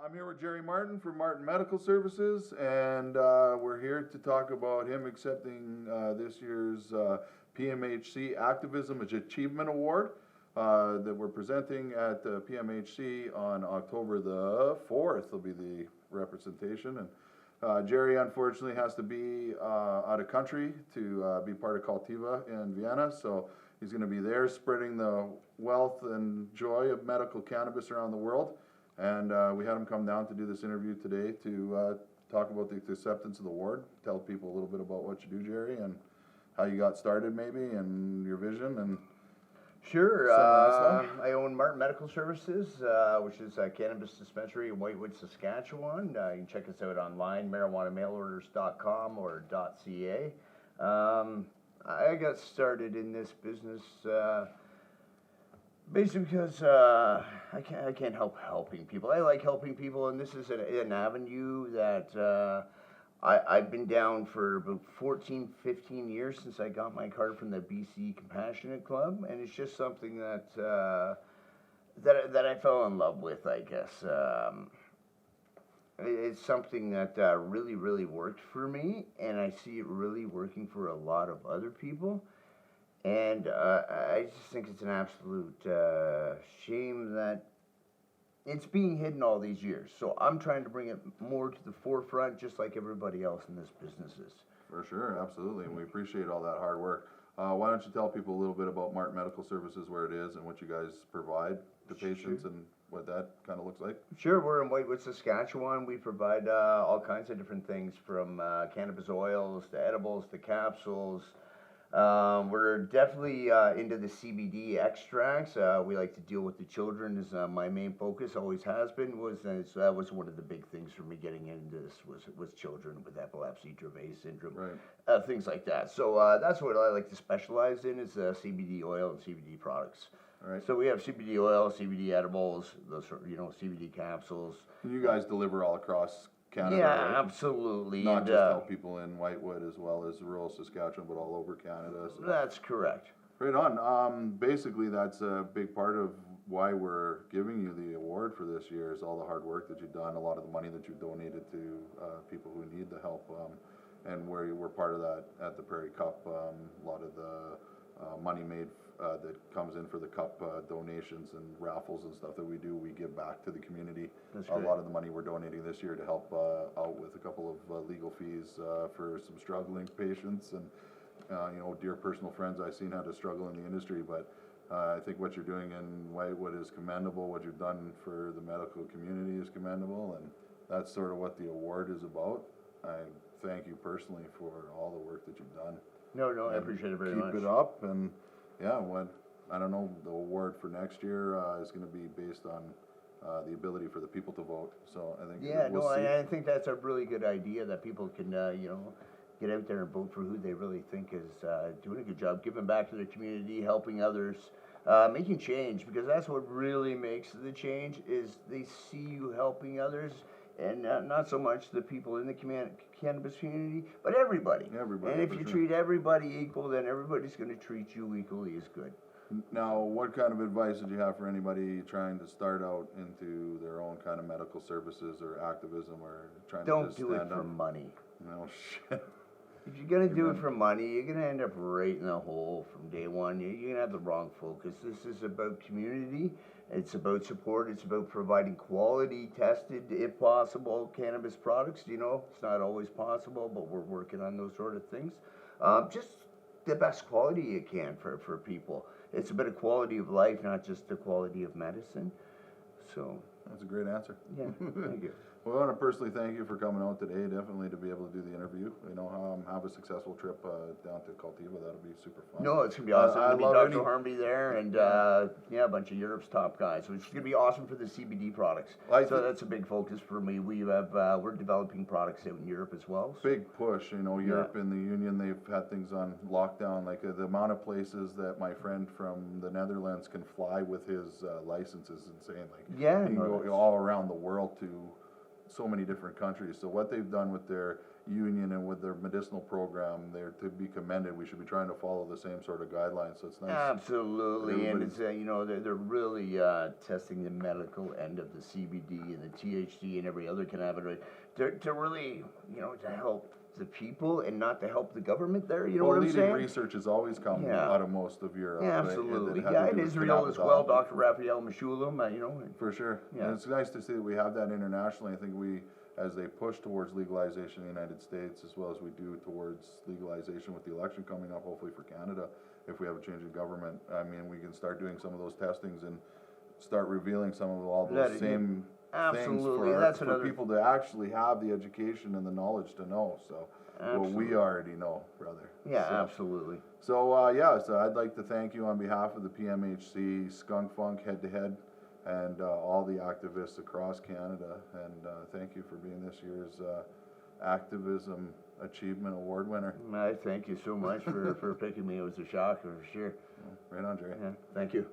I'm here with Jerry Martin from Martin Medical Services, and we're here to talk about him accepting this year's PMHC Activism Achievement Award that we're presenting at PMHC on October the 4th. Will be the representation, and Jerry unfortunately has to be out of country to be part of Activism in Vienna, so he's going to be there spreading the wealth and joy of medical cannabis around the world. And we had him come down to do this interview today to talk about the acceptance of the award, tell people a little bit about what you do, Jerry, and how you got started maybe, and your vision. And sure. I own Martin Medical Services, which is a cannabis dispensary in Whitewood, Saskatchewan. You can check us out online, marijuanamailorders.com or .ca. I got started in this business basically because I can't help helping people. I like helping people, and this is an avenue that I've been down for about 14, 15 years since I got my card from the BC Compassionate Club, and it's just something that I fell in love with, I guess. It's something that really, really worked for me, and I see it really working for a lot of other people. And I just think it's an absolute shame that it's being hidden all these years. So I'm trying to bring it more to the forefront, just like everybody else in this business is. For sure, absolutely, and we appreciate all that hard work. Why don't you tell people a little bit about Martin Medical Services, where it is, and what you guys provide to patients, and what that kind of looks like? Sure, we're in Whitewood, Saskatchewan. We provide all kinds of different things, from cannabis oils to edibles to capsules. We're definitely into the CBD extracts. We like to deal with the children is my main focus, always has been, that was one of the big things for me getting into this was children with epilepsy, Dravet syndrome, right. Things like that. So that's what I like to specialize in is CBD oil and CBD products. All right. So we have CBD oil, CBD edibles, those CBD capsules. And you guys deliver all across Canada, Yeah, right? absolutely. Not just help people in Whitewood as well as rural Saskatchewan, but all over Canada. So. That's correct. Right on. Basically, that's a big part of why we're giving you the award for this year is all the hard work that you've done, a lot of the money that you've donated to people who need the help, and where you were part of that at the Prairie Cup. A lot of the money made that comes in for the cup donations and raffles and stuff that we do, we give back to the community. That's a great. lot of the money we're donating this year to help out with a couple of legal fees for some struggling patients, and dear personal friends I've seen how to struggle in the industry. But I think what you're doing in Whitewood is commendable. What you've done for the medical community is commendable, and that's sort of what the award is about. I thank you personally for all the work that you've done. No, I appreciate it very much. Keep it up, and yeah, I don't know, the award for next year is going to be based on the ability for the people to vote. So I think I think that's a really good idea that people can get out there and vote for who they really think is doing a good job, giving back to their community, helping others, making change, because that's what really makes the change is they see you helping others. And not so much the people in the cannabis community, but everybody. And if you treat everybody equal, then everybody's going to treat you equally as good. Now, what kind of advice would you have for anybody trying to start out into their own kind of medical services or activism, or trying to just stand up? Don't do it for money. No shit. If you're going to do it for money, you're going to end up right in the hole from day one. You're going to have the wrong focus. This is about community. It's about support. It's about providing quality, tested, if possible, cannabis products. It's not always possible, but we're working on those sort of things. Just the best quality you can for people. It's about a quality of life, not just the quality of medicine. So that's a great answer. Yeah, thank you. Well, I want to personally thank you for coming out today, definitely to be able to do the interview. Have a successful trip down to Activism. That'll be super fun. No, it's going to be awesome. There'll be Dr. Harmby there, and a bunch of Europe's top guys. So it's going to be awesome for the CBD products. So that's a big focus for me. We're developing products out in Europe as well. So. Big push. Europe and the Union, they've had things on lockdown. Like the amount of places that my friend from the Netherlands can fly with his license is insane. Like, you can go all around the world to so many different countries. So what they've done with their union and with their medicinal program, they're to be commended. We should be trying to follow the same sort of guidelines, so it's nice. Absolutely, and it's, you know, they're really testing the medical end of the CBD and the THC and every other cannabinoid to really, you know, to help the people and not to help the government there, you know what I'm leading saying? research has always come Yeah. out of most of Europe. Yeah, right? absolutely. It had to Yeah, do in with Israel as cannabis well, oil. Dr. Raphael Meshulam, you know. For sure. Yeah. And it's nice to see that we have that internationally. I think as they push towards legalization in the United States, as well as we do towards legalization with the election coming up, hopefully for Canada, if we have a change in government, I mean, we can start doing some of those testings and start revealing some of all those same things for people to actually have the education and the knowledge to know. So, what we already know, brother. Yeah, absolutely. So, so I'd like to thank you on behalf of the PMHC, Skunk Funk, Head to Head, and all the activists across Canada. And thank you for being this year's Activism Achievement Award winner. I thank you so much for picking me. It was a shocker, for sure. Right on, Jerry. Yeah, thank you.